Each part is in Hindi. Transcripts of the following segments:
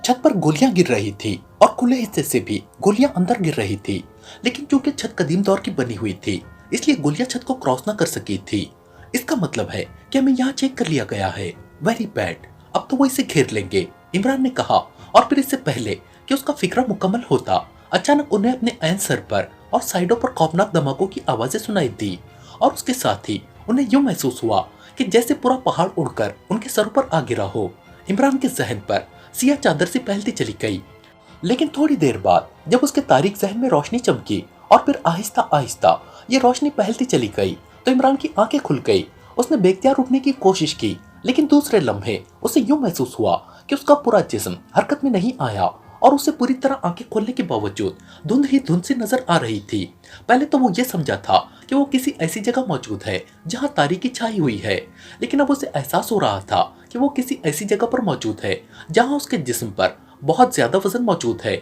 छत पर गोलियां गिर रही थी और खुले हिस्से से भी गोलियां अंदर गिर रही थी। लेकिन क्योंकि छत कदीम दौर की बनी हुई थी, इसलिए गोलियां छत को क्रॉस न कर सकी थी। इसका मतलब है कि हमें यहाँ चेक कर लिया गया है। वेरी बैड, अब तो वो इसे घेर लेंगे, इमरान ने कहा। और फिर इससे पहले कि उसका फिक्रा मुकम्मल होता, अचानक उन्हें अपने ऐन सर पर और साइडों पर खौफनाक धमाकों की आवाजें सुनाई दी। और उसके साथ ही उन्हें यूं महसूस हुआ कि जैसे पूरा पहाड़ उड़कर उनके सरों पर आ गिरा हो। इमरान के जहन पर सिया चादर सी फैलती चली गई। लेकिन थोड़ी देर बाद जब उसके तारीक जहन में रोशनी चमकी और फिर आहिस्ता आहिस्ता ये रोशनी फैलती चली गई, तो इमरान की आंखें खुल गई। उसने बेख्तियार उठने की कोशिश की, लेकिन दूसरे लम्हे उसे यूं महसूस हुआ कि उसका पूरा जिस्म हरकत में नहीं आया और उसे पूरी तरह आंखें खोलने के बावजूद धुंध ही धुंध सी नजर आ रही थी। पहले तो वो ये समझा था कि वो किसी ऐसी जगह मौजूद है जहां तारीकी छाई हुई है, लेकिन अब उसे एहसास हो रहा था कि वो किसी ऐसी जगह पर मौजूद है जहां उसके जिस्म पर बहुत ज्यादा वजन मौजूद है।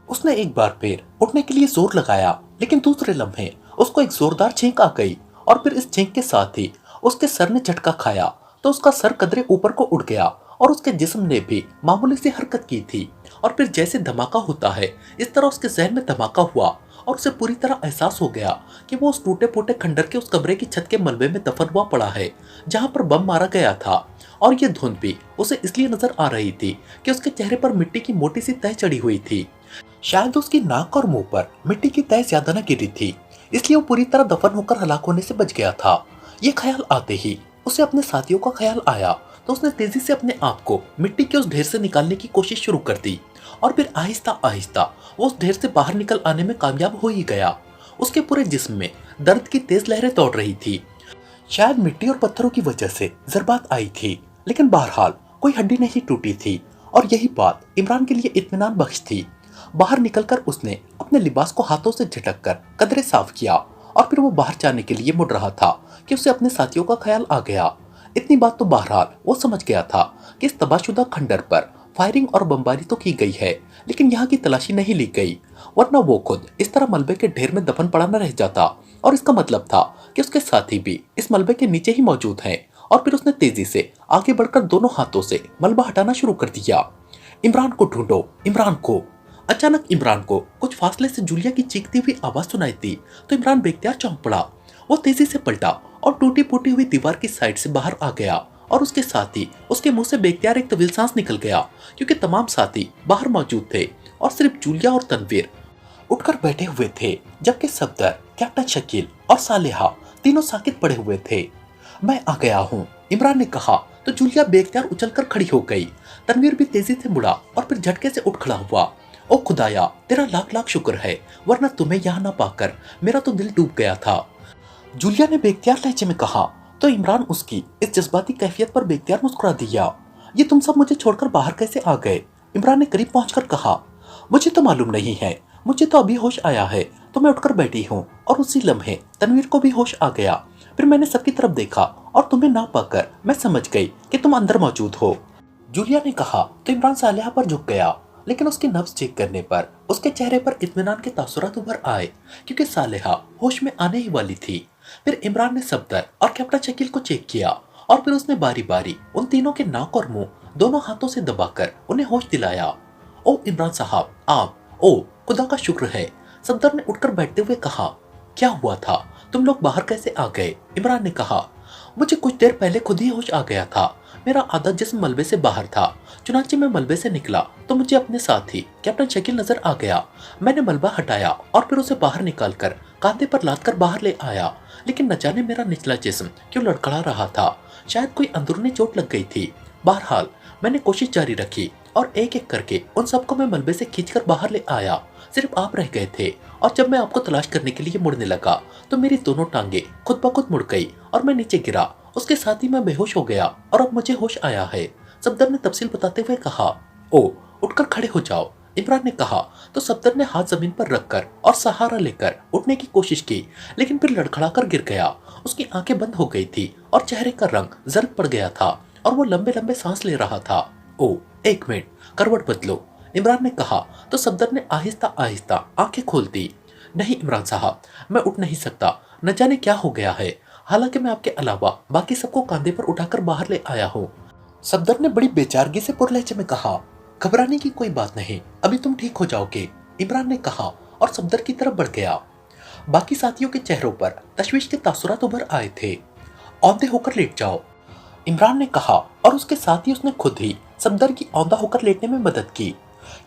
उसने एक बार फिर उठने के लिए जोर लगाया, लेकिन दूसरे लम्हे उसको एक जोरदार छींक आ गई और फिर इस छींक के साथ ही उसके सर ने झटका खाया, तो उसका सर कदरे ऊपर को उड़ गया और उसके जिस्म ने भी मामूली सी हरकत की थी। और फिर जैसे धमाका होता है, इस तरह उसके जहन में धमाका हुआ और उसे पूरी तरह एहसास हो गया कि वो उस टूटे फूटे खंडर के उस कमरे की छत के मलबे में दफन हुआ पड़ा है जहां पर बम मारा गया था। और ये धुंध भी उसे इसलिए नजर आ रही थी कि उसके चेहरे पर मिट्टी की मोटी सी तह चढ़ी हुई थी। शायद उसकी नाक और मुंह पर मिट्टी की तह ज्यादा न गिरी थी, इसलिए वो पूरी तरह दफन होकर हलाक होने से बच गया था। ये ख्याल आते ही उसे अपने साथियों का ख्याल आया, तो उसने तेजी से अपने आप को मिट्टी के उस ढेर से निकालने की कोशिश शुरू कर दी और फिर आहिस्ता आहिस्ता वो उस ढेर से बाहर निकल आने में कामयाब हो ही गया। उसके पूरे जिस्म में दर्द की तेज लहरें दौड़ रही थी। शायद मिट्टी और पत्थरों की वजह से जरबात आई थी, लेकिन बहरहाल कोई हड्डी नहीं टूटी थी और यही बात इमरान के लिए इत्मीनान बख्श थी। बाहर निकलकर उसने अपने लिबास को हाथों से झटक कर कदरे साफ किया और फिर वो बाहर जाने के लिए मुड़ रहा था कि उसे अपने साथियों का ख्याल आ गया। इतनी बात तो बहरहाल वो समझ गया था कि इस तबाहशुदा खंडर पर फायरिंग और बमबारी तो की गई है, लेकिन यहाँ की तलाशी नहीं ली गई, वरना वो खुद इस तरह मलबे के ढेर में दफन पड़ा न रह जाता। और इसका मतलब था कि उसके साथी भी इस मलबे के नीचे ही मौजूद हैं। और फिर उसने तेजी से आगे बढ़कर दोनों हाथों से मलबा हटाना शुरू कर दिया। इमरान को ढूंढो, इमरान को। अचानक इमरान को कुछ फासले से जूलिया की चीखती हुई आवाज सुनाई दी, तो इमरान बेख्तियार चौंक पड़ा। वो तेजी से पलटा और टूटी फूटी हुई दीवार की साइड से बाहर आ गया और उसके साथ ही उसके मुंह से बेख्तियार एक तवील सांस निकल गया, क्योंकि तमाम साथी बाहर मौजूद थे और सिर्फ जूलिया और तनवीर उठकर बैठे हुए थे, जबकि सफदर, कैप्टन शकील और सालेहा तीनों साकित पड़े हुए थे। मैं आ गया हूँ, इमरान ने कहा, तो जूलिया बेख्तियार उछलकर खड़ी हो गई। तनवीर भी तेजी से मुड़ा और फिर झटके से उठ खड़ा हुआ। ओ खुदाया, तेरा लाख लाख शुक्र है, वरना तुम्हें यहाँ ना पाकर मेरा तो दिल डूब गया था, जूलिया ने बेख्तियार लहजे में कहा। तो इमरान उसकी इस जज्बाती कैफियत पर बेख्तियार मुस्कुरा दिया। ये तुम सब मुझे छोड़कर बाहर कैसे आ गए? इमरान ने करीब पहुंचकर कहा। मुझे तो मालूम नहीं है, मुझे तो अभी होश आया है, तो मैं उठकर बैठी हूँ और उसी लम्हे तनवीर को भी होश आ गया। फिर मैंने सबकी तरफ देखा और तुम्हें ना पाकर मैं समझ गई कि तुम अंदर मौजूद हो, जूलिया ने कहा। तो इमरान सालेहा पर झुक गया, लेकिन उसकी नब्ज चेक करने पर उसके चेहरे पर इत्मीनान के तासुरात उभर आए, क्योंकि सालेहा होश में आने ही वाली थी। फिर इमरान ने सफदर और कैप्टन शकील को चेक किया और फिर उसने बारी बारी उन तीनों के नाक और मुंह दोनों हाथों से दबाकर उन्हें होश दिलाया। ओ इमरान साहब, आप, ओ खुदा का शुक्र है, सफदर ने उठकर बैठते हुए कहा। क्या हुआ था, तुम लोग बाहर कैसे आ गए? इमरान ने कहा। मुझे कुछ देर पहले खुद ही होश आ गया था, मेरा आधा जिस्म मलबे से बाहर था, चुनांचे मैं मलबे से निकला तो मुझे अपने साथ ही कैप्टन शकील नजर आ गया। मैंने मलबा हटाया और फिर उसे बाहर निकालकर कांधे पर लादकर बाहर ले आया, लेकिन न जाने मेरा निचला जिस्म क्यों लड़खड़ा रहा था, शायद कोई अंदरूनी चोट लग गई थी। बहरहाल मैंने कोशिश जारी रखी और एक एक करके उन सबको मैं मलबे से खींचकर बाहर ले आया, सिर्फ आप रह गए थे। और जब मैं आपको तलाश करने के लिए मुड़ने लगा तो मेरी दोनों टांगे खुद ब खुद मुड़ गई और मैं नीचे गिरा, उसके साथ ही मैं बेहोश हो गया और अब मुझे होश आया है, सफदर ने तफसील बताते हुए कहा। ओ उठकर खड़े हो जाओ, इमरान ने कहा। तो सफदर ने हाथ जमीन पर रखकर और सहारा लेकर उठने की कोशिश की, लेकिन फिर लड़खड़ाकर गिर गया। उसकी आंखें बंद हो गई थी और चेहरे का रंग जर्द पड़ गया था और वो लंबे लंबे सांस ले रहा था। ओ एक मिनट, करवट बदलो, इमरान ने कहा। तो सफदर ने आहिस्ता आहिस्ता आंखें खोल दी। नहीं इमरान साहब, मैं उठ नहीं सकता, न जाने क्या हो गया है, हालांकि मैं आपके अलावा बाकी सबको कंधे पर उठाकर बाहर ले आया हूँ, सफदर ने बड़ी बेचारगी से पुर लहजे में कहा। घबराने की कोई बात नहीं, अभी तुम ठीक हो जाओगे, इमरान ने कहा और सफदर की तरफ बढ़ गया। बाकी साथियों के चेहरों पर तशवीश के तासुरात उभर आए थे। औंधे होकर लेट जाओ, इमरान ने कहा और उसके साथ ही उसने खुद ही सफदर की औंधा होकर लेटने में मदद की।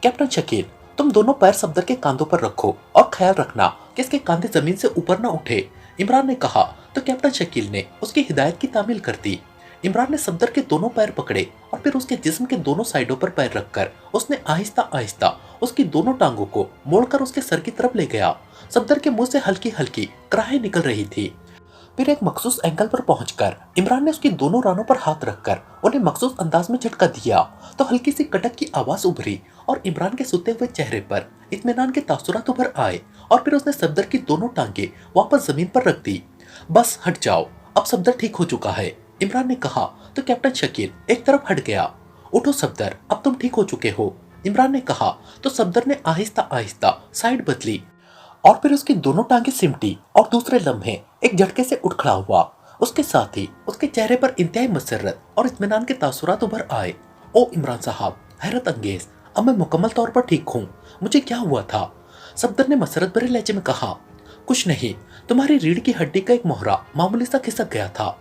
कैप्टन शकील, तुम दोनों पैर सफदर के कांधों पर रखो और ख्याल रखना कि इसके कंधे जमीन से ऊपर न उठे, इमरान ने कहा तो कैप्टन शकील ने उसकी हिदायत की तामील कर दी। इमरान ने सफदर के दोनों पैर पकड़े और फिर उसके जिस्म के दोनों साइडों पर पैर रखकर उसने आहिस्ता आहिस्ता उसकी दोनों टांगों को मोड़कर उसके सर की तरफ ले गया। सफदर के मुंह से हल्की हल्की कराहें निकल रही थी। फिर एक मखसूस एंगल पर पहुंचकर इमरान ने उसकी दोनों रानों पर हाथ रखकर उन्हें मखसूस अंदाज में झटका दिया तो हल्की सी कटक की आवाज उभरी और इमरान के सोते हुए चेहरे पर इत्मीनान के तासुरात उभर आए और फिर उसने सफदर की दोनों टांगे वापस जमीन पर रख दी। बस हट जाओ, अब सफदर ठीक हो चुका है, इमरान ने कहा तो कैप्टन शकील एक तरफ हट गया। उठो सफदर, अब तुम ठीक हो चुके हो, इमरान ने कहा तो सफदर ने आहिस्ता आहिस्ता साइड बदली और फिर उसकी दोनों टांगे सिमटी और दूसरे लम्हे एक झटके से उठ खड़ा हुआ। उसके साथ ही उसके चेहरे पर इंतहाई मसरत और इत्मीनान के तासुरात उभर आए। ओ इमरान साहब, हैरत अंगेज, अब मैं मुकम्मल तौर पर ठीक हूँ, मुझे क्या हुआ था, सफदर ने मसरत भरे लहजे में कहा। कुछ नहीं, तुम्हारी रीढ़ की हड्डी का एक मोहरा मामूली सा खिसक गया था,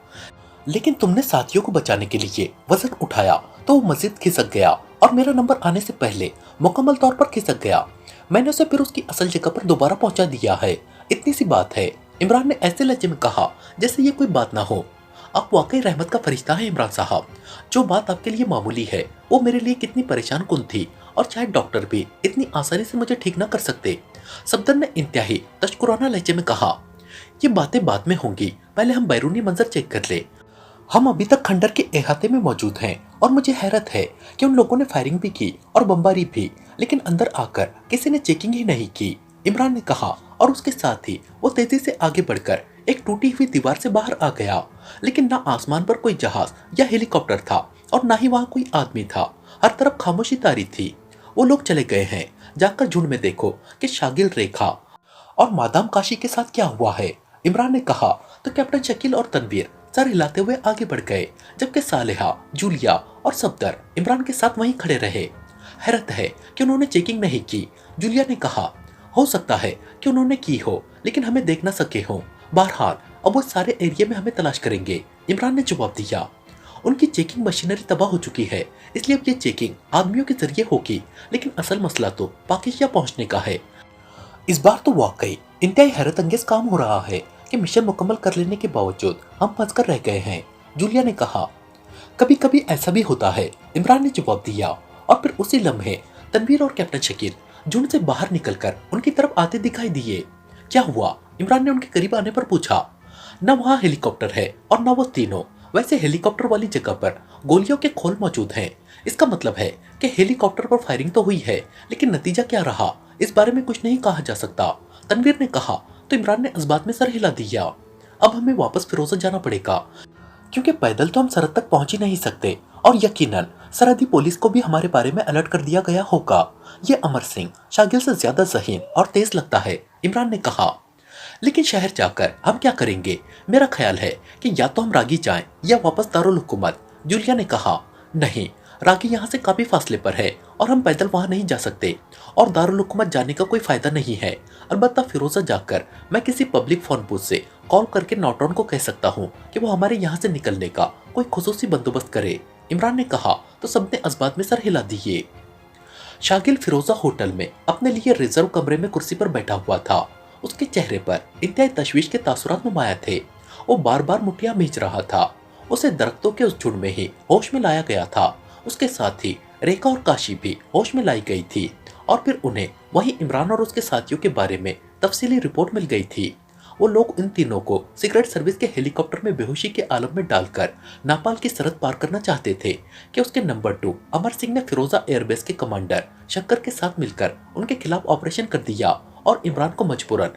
लेकिन तुमने साथियों को बचाने के लिए वजन उठाया तो वो मजीद खिसक गया और मेरा नंबर आने से पहले मुकम्मल तौर पर खिसक गया। मैंने उसे फिर उसकी असल जगह पर दोबारा पहुंचा दिया है, इतनी सी बात है, इमरान ने ऐसे लहजे में कहा जैसे ये कोई बात ना हो। आप वाकई रहमत का फरिश्ता हैं इमरान साहब, जो बात आपके लिए मामूली है वो मेरे लिए कितनी परेशान कुन थी और शायद डॉक्टर भी इतनी आसानी से मुझे ठीक ना कर सकते, सफदर ने इंतहाई तशकुराना लहजे में कहा। ये बातें बाद में होंगी, पहले हम बैरूनी मंजर चेक कर ले। हम अभी तक खंडर के अहाते में मौजूद हैं और मुझे हैरत है कि उन लोगों ने फायरिंग भी की और बमबारी भी, लेकिन अंदर आकर किसी ने चेकिंग ही नहीं की, इमरान ने कहा और उसके साथ ही वो तेजी से आगे बढ़कर एक टूटी हुई दीवार से बाहर आ गया। लेकिन ना आसमान पर कोई जहाज या हेलीकॉप्टर था और ना ही वहाँ कोई आदमी था, हर तरफ खामोशी तारी थी। वो लोग चले गए हैं, जाकर झुंड में देखो कि शागिल, रेखा और मादाम काशी के साथ क्या हुआ है, इमरान ने कहा तो कैप्टन शकील और तनवीर सर हिलाते हुए आगे बढ़ गए, जबकि सालेहा, जूलिया और सफदर इमरान के साथ वहीं खड़े रहे। हैरत है कि उन्होंने चेकिंग नहीं की, जूलिया ने कहा। हो सकता है कि उन्होंने की हो लेकिन हमें देख ना सके हो, बहरहाल अब वो सारे एरिया में हमें तलाश करेंगे, इमरान ने जवाब दिया। उनकी चेकिंग मशीनरी तबाह हो चुकी है, इसलिए अब ये चेकिंग आदमियों के जरिए होगी, लेकिन असल मसला तो पाकिस्तान पहुंचने का है। इस बार तो वाकई इंतहाई हैरत अंगेज काम हो रहा है कि मिशन मुकम्मल कर लेने के बावजूद हम फंस कर रह गए हैं, जूलिया ने कहा। कभी कभी ऐसा भी होता है, इमरान ने जवाब दिया और फिर उसी लम्हे तनवीर और कैप्टन शकील झुंड से बाहर निकलकर उनकी तरफ आते दिखाई दिए। क्या हुआ, इमरान ने उनके करीब आने पर पूछा। न वहाँ हेलीकॉप्टर है और न वो तीनों, वैसे हेलीकॉप्टर वाली जगह पर गोलियों के खोल मौजूद हैं। इसका मतलब है कि हेलीकॉप्टर पर फायरिंग तो हुई है, लेकिन नतीजा क्या रहा इस बारे में कुछ नहीं कहा जा सकता, तनवीर ने कहा तो इमरान ने इस बात में सर हिला दिया। अब हमें वापस फिरोजा जाना पड़ेगा, क्योंकि पैदल तो हम सरहद तक पहुंच ही नहीं सकते और यकीनन सरहदी पुलिस को भी हमारे बारे में अलर्ट कर दिया गया होगा। ये अमर सिंह शागिल से ज्यादा ज़हीन और तेज लगता है, इमरान ने कहा। लेकिन शहर जाकर हम क्या करेंगे, मेरा ख्याल है कि या तो हम रागी जाएं या वापस दारुल हुकूमत, जूलिया ने कहा। नहीं, रागी यहाँ से काफी फासले पर है और हम पैदल वहाँ नहीं जा सकते और दारुल हुकूमत जाने का कोई फायदा नहीं है। अलबत्ता फिरोजा जाकर मैं किसी पब्लिक फोन बूथ से कॉल करके नॉटॉन को कह सकता हूँ कि वो हमारे यहाँ से निकलने का कोई खुसूसी बंदोबस्त करे, इमरान ने कहा तो सबने इस बात में सर हिला दिए। शागिल फिरोजा होटल में अपने लिए रिजर्व कमरे में कुर्सी पर बैठा हुआ था। उसके चेहरे पर इंतहाई तशवीश के तासुरात नुमाया थे। वो बार बार मुठ्ठियां भींच रहा था। उसे दरख्तों के उस झुंड में ही होश में लाया गया था। उसके साथ ही रेखा और काशी भी होश में लाई गई थी और फिर उन्हें वही इमरान और उसके साथियों के बारे में तफसीली रिपोर्ट मिल गई थी। वो लोग इन तीनों को सीक्रेट सर्विस के हेलीकॉप्टर में बेहोशी के आलम में डालकर नेपाल की सरहद पार करना चाहते थे कि उसके नंबर 2 अमर सिंह ने फिरोजा एयरबेस के कमांडर शंकर के साथ मिलकर उनके खिलाफ ऑपरेशन कर दिया और इमरान को मजबूरन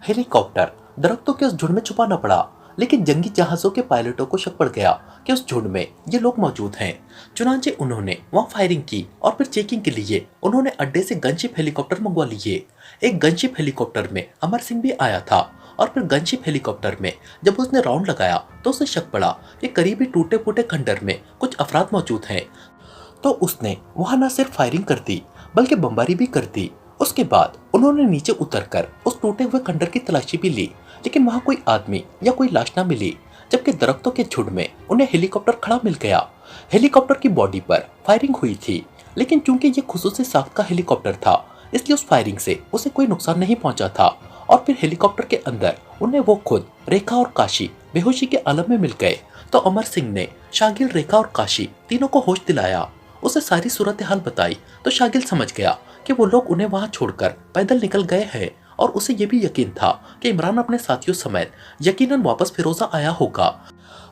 हेलीकॉप्टर दरख्तों के उस झुंड में छुपाना पड़ा। लेकिन जंगी जहाजों के पायलटों को शक पड़ गया कि उस झुंड में ये लोग मौजूद हैं। चुनांचे उन्होंने वहां फायरिंग की और फिर चेकिंग के लिए उन्होंने अड्डे से गनशिप हेलीकॉप्टर मंगवा लिए। एक गनशिप हेलीकॉप्टर में अमर सिंह भी आया था और फिर गनशिप हेलीकॉप्टर में जब उसने राउंड लगाया तो उसे शक पड़ा कि करीबी टूटे फूटे खंडर में कुछ अफराद मौजूद हैं। तो उसने वहां न सिर्फ फायरिंग कर दी बल्कि बमबारी भी कर दी। उसके बाद उन्होंने नीचे उतरकर उस टूटे हुए खंडर की तलाशी भी ली, लेकिन वहां कोई आदमी या कोई लाश ना मिली। जबकि दरख्तों के झुंड में उन्हें हेलीकॉप्टर खड़ा मिल गया। हेलीकॉप्टर की बॉडी पर फायरिंग हुई थी, लेकिन चूंकि ये खुसूसी साख्त का हेलीकॉप्टर था, इसलिए उस फायरिंग से उसे कोई नुकसान नहीं पहुंचा था। और फिर हेलीकॉप्टर के अंदर उन्हें वो खुद, रेखा और काशी बेहोशी के आलम में मिल गए। तो अमर सिंह ने शागिल, रेखा और काशी तीनों को होश दिलाया। उसे सारी सूरत हाल बताई तो शागिल समझ गया कि वो लोग उन्हें वहां छोड़कर पैदल निकल गए हैं। और उसे ये भी यकीन था कि इमरान अपने साथियों समेत यकीनन वापस फिरोजा आया होगा।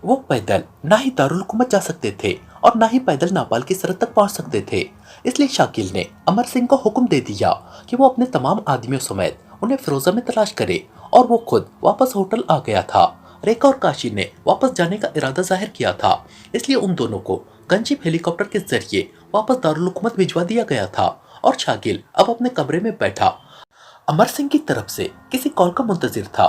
वो पैदल ना ही दारुल हुकूमत जा सकते थे और ना ही पैदल नापाल की सरहद तक पहुंच सकते थे। इसलिए शाकिल ने अमर सिंह को हुक्म दे दिया कि वो अपने तमाम आदमियों समेत उन्हें फिरोजा में तलाश करे, और वो खुद वापस होटल आ गया था। रेखा और काशी ने वापस जाने का इरादा जाहिर किया था, इसलिए उन दोनों को गनशिप हेलीकॉप्टर के जरिए वापस दारुल हुकूमत भिजवा दिया गया था। और शाकिल अब अपने कमरे में बैठा अमर सिंह की तरफ से किसी कॉल का मुंतजिर था।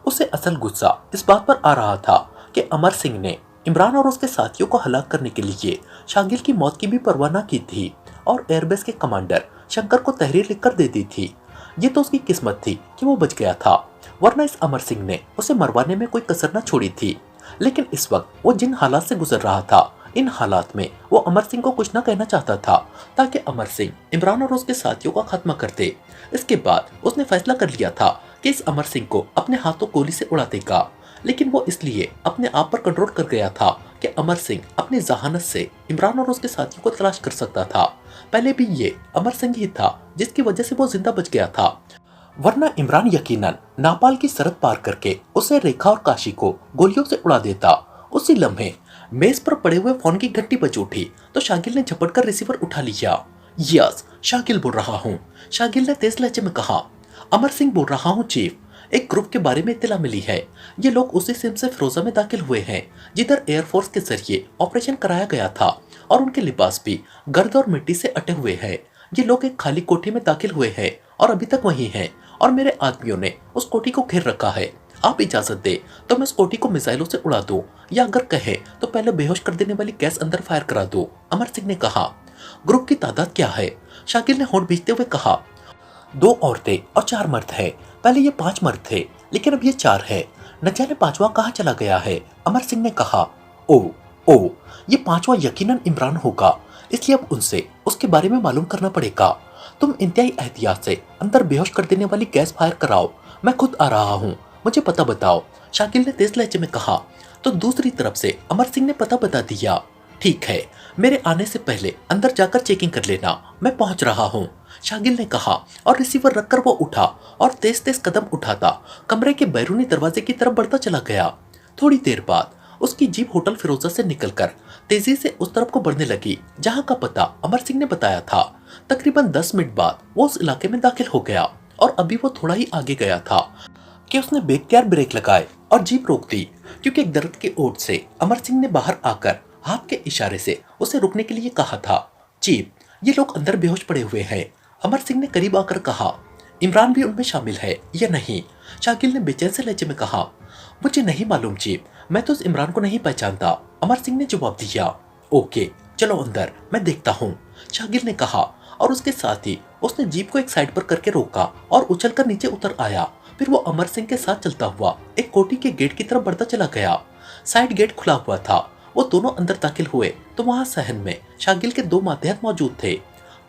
उसे असल गुस्सा इस बात पर आ रहा था कि अमर सिंह ने इमरान और उसके साथियों को हलाक करने के लिए शागिल की मौत की भी परवाह न की थी और एयरबेस के कमांडर शंकर को तहरीर लिखकर दे दी थी। ये तो उसकी किस्मत थी कि वो बच गया था, वरना इस अमर सिंह ने उसे मरवाने में कोई कसर न छोड़ी थी। लेकिन इस वक्त वो जिन हालात से गुजर रहा था, इन हालात में वो अमर सिंह को कुछ न कहना चाहता था ताकि अमर सिंह इमरान और उसके साथियों का खात्मा कर दे। इसके बाद उसने फैसला कर लिया था कि इस अमर सिंह को अपने हाथों गोली से उड़ा देगा। लेकिन वो इसलिए अपने आप पर कंट्रोल कर गया था कि अमर सिंह अपनी जहानत से इमरान और उसके साथियों को तलाश कर सकता था। पहले भी ये अमर सिंह ही था जिसकी वजह से वो जिंदा बच गया था, वरना इमरान यकीनन नापाल की सरहद पार करके उसे, रेखा और काशी को गोलियों से उड़ा देता। उसी लम्हे मेज पर पड़े हुए फोन की घंटी बज उठी तो शागिल ने झपट कर रिसीवर उठा लिया। यस, शागिल बोल रहा हूँ, शागिल ने तेज लहजे में कहा। अमर सिंह बोल रहा हूँ चीफ, एक ग्रुप के बारे में इत्तला मिली है। ये लोग उसी सिम से फिरोजा में दाखिल हुए हैं जिधर एयरफोर्स के जरिए ऑपरेशन कराया गया था, और उनके लिबास भी गर्द और मिट्टी से अटे हुए हैं। ये लोग एक खाली कोठी में दाखिल हुए हैं और अभी तक वहीं हैं, और मेरे आदमियों ने उस कोठी को घेर रखा है। आप इजाजत दे तो मैं उस कोठी को मिसाइलों से उड़ा दूं, या अगर कहे तो पहले बेहोश कर देने वाली गैस अंदर फायर करा दूं। अमर सिंह ने कहा। ग्रुप की तादाद क्या है? शाकिल ने होंठ भींचते हुए कहा। 2 औरतें और 4 मर्द है। पहले ये 5 मर्द थे, लेकिन अब ये 4 है। न जाने 5वां कहाँ चला गया है। अमर सिंह ने कहा। ओ ये 5वां यकीनन इमरान होगा, इसलिए अब उनसे उसके बारे में मालूम करना पड़ेगा। तुम इंतहाई एहतियात से अंदर बेहोश कर देने वाली गैस फायर कराओ, मैं खुद आ रहा हूँ, मुझे पता बताओ, शाकिल ने तेज लहजे में कहा। तो दूसरी तरफ से अमर सिंह ने पता बता दिया। ठीक है, मेरे आने से पहले अंदर जाकर चेकिंग कर लेना, मैं पहुंच रहा हूँ, शागिल ने कहा, और रिसीवर रखकर वो उठा और तेज तेज कदम उठाता कमरे के बैरूनी दरवाजे की तरफ बढ़ता चला गया। थोड़ी देर बाद उसकी जीप होटल फिरोजा से निकलकर तेजी से उस तरफ को बढ़ने लगी जहां का पता अमर सिंह ने बताया था। तकरीबन 10 मिनट बाद वो उस इलाके में दाखिल हो गया, और अभी वो थोड़ा ही आगे गया था कि उसने बेख्तियार ब्रेक लगाए और जीप रोक दी, क्योंकि एक दर्द के ओट से अमर सिंह ने बाहर आकर हाथ के इशारे से उसे रुकने के लिए कहा था। चीफ, ये लोग अंदर बेहोश पड़े हुए हैं, अमर सिंह ने करीब आकर कहा। इमरान भी उनमें शामिल है या नहीं? शाकिल ने बेचैन से लहजे में कहा। मुझे नहीं मालूम चीफ, मैं तो उस इमरान को नहीं पहचानता, अमर सिंह ने जवाब दिया। ओके, चलो अंदर, मैं देखता हूँ, शाकिल ने कहा, और उसके साथ ही उसने जीप को एक साइड पर करके रोका और उछलकर नीचे उतर आया। फिर वो अमर सिंह के साथ चलता हुआ एक कोठी के गेट की तरफ बढ़ता चला गया। साइड गेट खुला हुआ था। वो दोनों अंदर दाखिल हुए तो वहां सहन में शागिल के 2 मातहत मौजूद थे।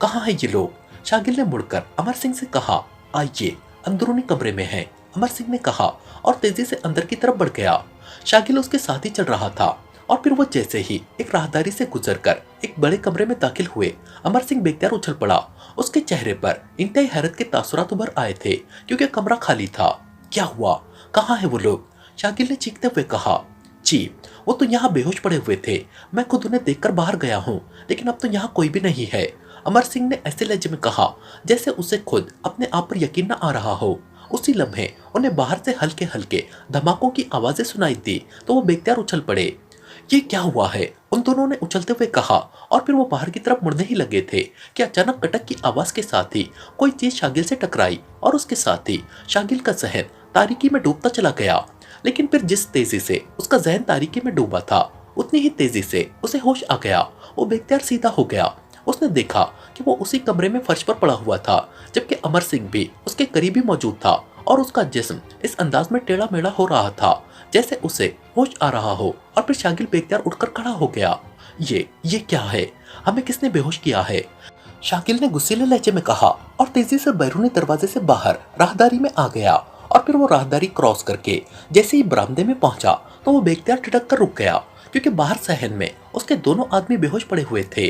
कहाँ है ये लोग? शागिल ने मुड़कर अमर सिंह से कहा। आइए, अंदरूनी कमरे में है, अमर सिंह ने कहा, और तेजी से अंदर की तरफ बढ़ गया। शागिल उसके साथ ही चल रहा था, और फिर वो जैसे ही एक राहदारी से गुजरकर एक बड़े कमरे में दाखिल हुए, अमर सिंह बेख्तियार उछल पड़ा। उसके चेहरे पर इंतहाई हैरत के तासुरात उभर आए थे, क्योंकि कमरा खाली था। क्या हुआ? कहाँ है वो लोग? शागिल ने चीखते हुए कहा। चीफ, वो तो यहाँ बेहोश पड़े हुए थे, मैं खुद उन्हें देखकर बाहर गया हूँ, लेकिन अब तो यहाँ कोई भी नहीं है, अमर सिंह ने ऐसे लहजे में कहा जैसे उसे खुद अपने आप पर यकीन न आ रहा हो। उसी लम्हे उन्हें बाहर से हल्के हल्के धमाकों की आवाजें सुनाई दी तो वो बेख्तियार उछल पड़े। ये क्या हुआ है? उन दोनों ने उछलते हुए कहा, और फिर वो बाहर की तरफ मुड़ने ही लगे थे कि अचानक कटक की आवाज के साथ ही कोई चीज शागिल से टकराई, और उसके साथ ही शागिल का जहन तारीकी में डूबता चला गया। लेकिन फिर जिस तेजी से उसका जहन तारीकी में डूबा था, उतनी ही तेजी से उसे होश आ गया। वो बेख्तियार सीधा हो गया। उसने देखा कि वो उसी कमरे में फर्श पर पड़ा हुआ था, जबकि अमर सिंह भी उसके करीब ही मौजूद था और उसका जिस्म इस अंदाज में टेढ़ा मेढ़ा हो रहा था जैसे उसे होश आ रहा हो। और फिर शागिल बेख्तियार उठकर खड़ा हो गया। ये क्या है? हमें किसने बेहोश किया है? शाकिल ने गुस्सीले लहजे में कहा और तेजी से बैरूनी दरवाजे से बाहर राहदारी में आ गया। और फिर वो राहदारी क्रॉस करके जैसे ही बरामदे में पहुंचा तो वो बेख्तियार ठिठक कर रुक गया, क्योंकि बाहर सहन में उसके दोनों आदमी बेहोश पड़े हुए थे।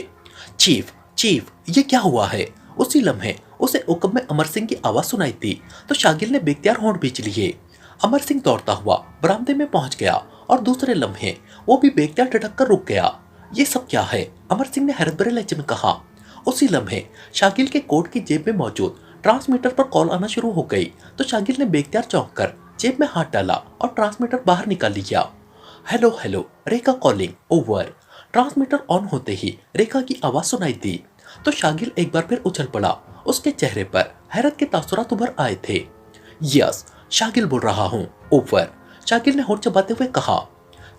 चीफ चीफ, ये क्या हुआ है? उसी लम्हे उसे उकब में अमर सिंह की आवाज सुनाई दी तो शागिल ने बेख्तियार होंठ भींच लिए। अमर सिंह दौड़ता हुआ बरामदे में पहुंच गया और दूसरे लम्हे वो भी बेख्तियार ठिठक कर रुक गया। ये सब क्या है? अमर सिंह ने हैरत भरे लहजे में कहा। उसी लम्हे शागिल के कोट की जेब में मौजूद ट्रांसमीटर पर कॉल आना शुरू हो गई तो शागिल ने बेख्तियार चौंक कर जेब में हाथ डाला और ट्रांसमीटर बाहर निकाल लिया। Hello hello, Rekha calling over. Transmitter on होते ही रेखा की आवाज सुनाई दी तो शागिल एक बार फिर उछल पड़ा। उसके चेहरे पर हैरत के तासुरात उभर आए थे। यस, शागिल बोल रहा हूँ, ओवर। शागिल ने होठ चबाते हुए कहा।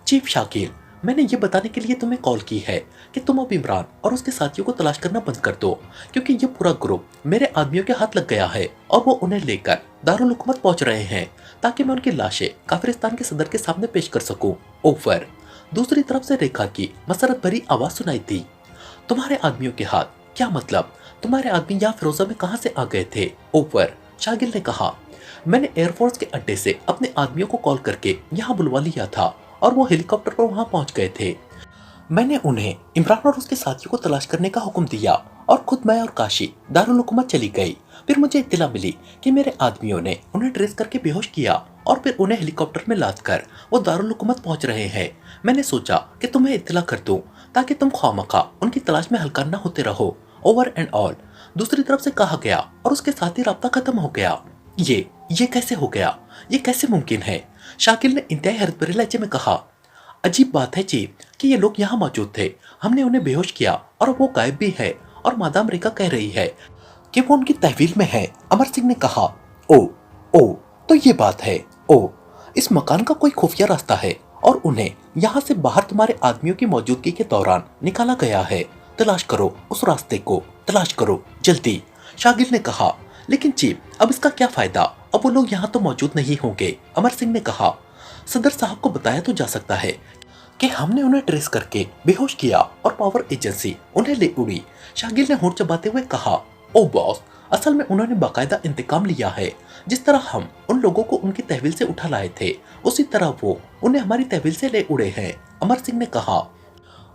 चीफ शागिल, मैंने ये बताने के लिए तुम्हें कॉल की है कि तुम अब इमरान और उसके साथियों को तलाश करना बंद कर दो, क्योंकि ये पूरा ग्रुप मेरे आदमियों के हाथ लग गया है और वो उन्हें लेकर दारुल हुकूमत पहुंच रहे हैं ताकि मैं उनकी लाशें काफिरिस्तान के सदर के सामने पेश कर सकूं, ओवर। दूसरी तरफ से रेखा की मसरत भरी आवाज सुनाई दी। तुम्हारे आदमियों के हाथ? क्या मतलब? तुम्हारे आदमी यहाँ फिरोजा में कहाँ से आ गए थे, ओवर? शागिल ने कहा। मैंने एयरफोर्स के अड्डे से अपने आदमियों को कॉल करके यहाँ बुलवा लिया था और वो हेलीकॉप्टर पर वहां पहुंच गए थे। मैंने उन्हें इमरान और उसके साथियों को तलाश करने का हुक्म दिया और खुद मैं और काशी दारुल हुकूमत चली गई। फिर मुझे इत्तला मिली कि मेरे आदमियों ने उन्हें ट्रेस करके बेहोश किया और फिर उन्हें हेलीकॉप्टर में लाद कर वो दारुल हुकूमत पहुंच रहे हैं। मैंने सोचा कि तुम्हें इत्तला कर दूं ताकि तुम ख्वामखा उनकी तलाश में हलकान न होते रहो, ओवर एंड ऑल। दूसरी तरफ से कहा गया और उसके साथ ही राब्ता खत्म हो गया। ये कैसे हो गया? ये कैसे मुमकिन है? शाकिल ने इंतहाई हैरत भरे लहजे में कहा। अजीब बात है चीफ कि ये लोग यहाँ मौजूद थे, हमने उन्हें बेहोश किया और वो गायब भी है और मादाम रेखा कह रही है कि वो उनकी तहवील में है, अमर सिंह ने कहा। ओ, तो ये बात है। ओ, इस मकान का कोई खुफिया रास्ता है और उन्हें यहाँ से बाहर तुम्हारे आदमियों की मौजूदगी के दौरान निकाला गया है। तलाश करो उस रास्ते को, तलाश करो जल्दी, शागिल ने कहा। लेकिन चीफ, अब इसका क्या फायदा? अब वो लोग यहाँ तो मौजूद नहीं होंगे, अमर सिंह ने कहा। सदर साहब को बताया तो जा सकता है कि हमने उन्हें ट्रेस करके बेहोश किया और पावर एजेंसी उन्हें ले उड़ी, शागिल ने होठ चबाते हुए कहा। ओ बॉस, असल में उन्होंने बाकायदा इंतकाम लिया है। जिस तरह हम उन लोगों को उनकी तहवील से उठा लाए थे उसी तरह वो उन्हें हमारी तहवील से ले उड़े हैं, अमर सिंह ने कहा।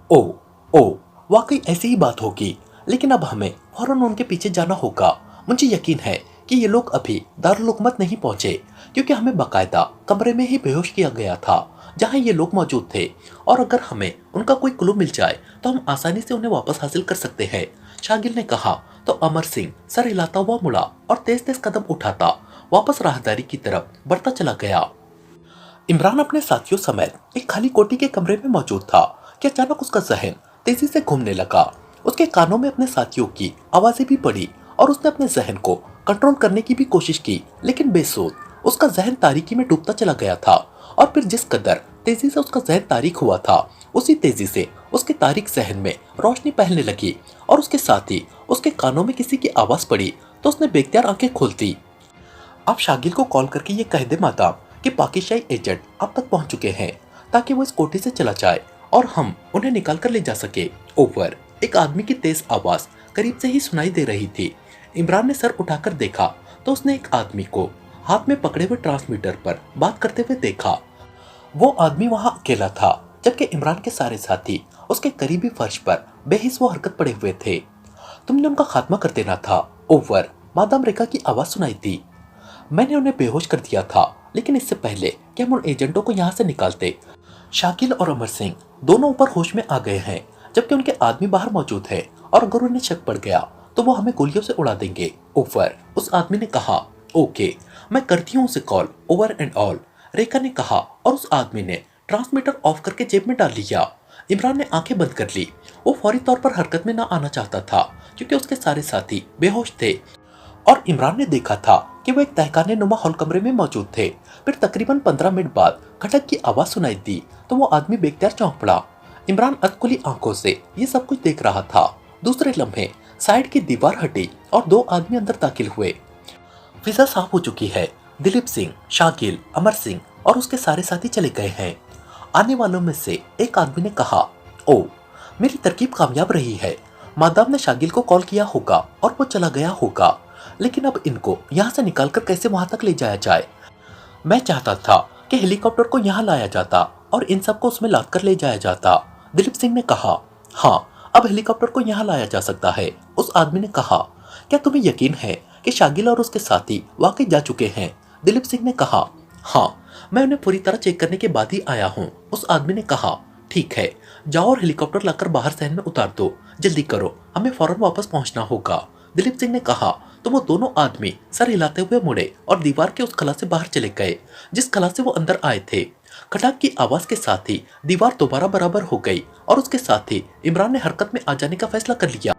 ओ, वाकई ऐसी ही बात होगी, लेकिन अब हमें फौरन उनके पीछे जाना होगा। मुझे यकीन है कि ये लोग अभी दारुल हुकूमत नहीं पहुंचे, क्योंकि हमें बाकायदा कमरे में ही बेहोश किया गया था जहां ये लोग मौजूद थे, और अगर हमें उनका कोई क्लू मिल जाए तो हम आसानी से उन्हें वापस हासिल कर सकते हैं, शागिल ने कहा। तो अमर सिंह सर हिलाता हुआ मुड़ा और तेज तेज कदम उठाता वापस राहदारी की तरफ बढ़ता चला गया। इमरान अपने साथियों समेत एक खाली कोठी के कमरे में मौजूद था कि अचानक उसका जहन तेजी से घूमने लगा। उसके कानों में अपने साथियों की आवाजें भी पड़ी और उसने अपने जहन को कंट्रोल करने की भी कोशिश की, लेकिन बेसूद उसका जहन तारीकी में डूबता चला गया था। और फिर जिस कदर तेजी से उसका जहन तारीक हुआ था उसी तेजी से उसके तारीक जहन में रोशनी फैलने लगी और उसके साथ ही उसके कानों में किसी की आवाज पड़ी तो उसने बेख्तियार आंखें खोल दी। आप शागिल को कॉल करके ये कह दे मादाम कि पाकिस्तानी एजेंट अब तक पहुंच चुके हैं ताकि वो इस कोठी से चला जाए और हम उन्हें निकाल कर ले जा सके, ओवर। एक आदमी की तेज आवाज करीब से ही सुनाई दे रही थी। इमरान ने सर उठाकर देखा तो उसने एक आदमी को हाथ में पकड़े हुए ट्रांसमीटर पर बात करते हुए देखा। वो आदमी वहां अकेला था, जबकि इमरान के सारे साथी उसके करीबी फर्श पर बेहिस वो हरकत पड़े हुए थे। तुमने उनका खात्मा कर देना था, ओवर, मादाम रेखा की आवाज सुनाई दी। मैंने उन्हें बेहोश कर दिया था, लेकिन इससे पहले कि हम उन एजेंटों को यहाँ से निकालते, शाकिल और अमर सिंह दोनों ऊपर होश में आ गए हैं, जबकि उनके आदमी बाहर मौजूद है और अगर उन्हें शक पड़ गया तो वो हमें गोलियों से उड़ा देंगे, ओवर। उस आदमी ने कहा। ओके, मैं करती हूँ उसे कॉल, ओवर एंड ऑल, रेखा ने कहा और उस आदमी ने ट्रांसमीटर ऑफ करके जेब में डाल लिया। इमरान ने आंखें बंद कर ली। वो फौरी तौर पर हरकत में ना आना चाहता था क्योंकि उसके सारे साथी बेहोश थे और इमरान ने देखा था कि वो एक तहखाने नुमा हॉल कमरे में मौजूद थे। फिर तकरीबन 15 मिनट बाद खटक की आवाज सुनाई दी तो वो आदमी बेख्तियार चौंक पड़ा। इमरान अधखुली आंखों से ये सब कुछ देख रहा था। दूसरे लम्हे साइड की दीवार हटी और दो आदमी अंदर दाखिल हुए। वीजा साफ हो चुकी है। दिलीप सिंह, शागिल, अमर सिंह और उसके सारे साथी चले गए हैं। आने वालों में से एक आदमी ने कहा, ओ, मेरी तरकीब कामयाब रही है। मादाम ने शागिल को कॉल किया होगा और वो चला गया होगा, लेकिन अब इनको यहाँ से निकालकर कैसे वहां तक ले जाया जाए। मैं चाहता था कि हेलीकॉप्टर को यहाँ लाया जाता और इन सबको उसमें लाद कर ले जाया जाता। दिलीप सिंह ने कहा, हाँ, अब हेलीकॉप्टर को यहाँ लाया जा सकता है। उस आदमी ने कहा, क्या तुम्हें यकीन है कि शागिल और उसके साथी वाकई जा चुके हैं? दिलीप सिंह ने कहा, हाँ, मैं उन्हें पूरी तरह चेक करने के बाद ही आया हूँ। उस आदमी ने कहा, ठीक है, जाओ और हेलीकॉप्टर लाकर बाहर शहर में उतार दो। जल्दी करो, हमें फौरन वापस पहुंचना होगा। दिलीप सिंह ने कहा तो वो दोनों आदमी सर हिलाते हुए मुड़े और दीवार के उस खला से बाहर चले गए जिस खला से वो अंदर आए थे। खटाक की आवाज के साथ ही दीवार दोबारा बराबर हो गई और उसके साथ ही इमरान ने हरकत में आ जाने का फैसला कर लिया।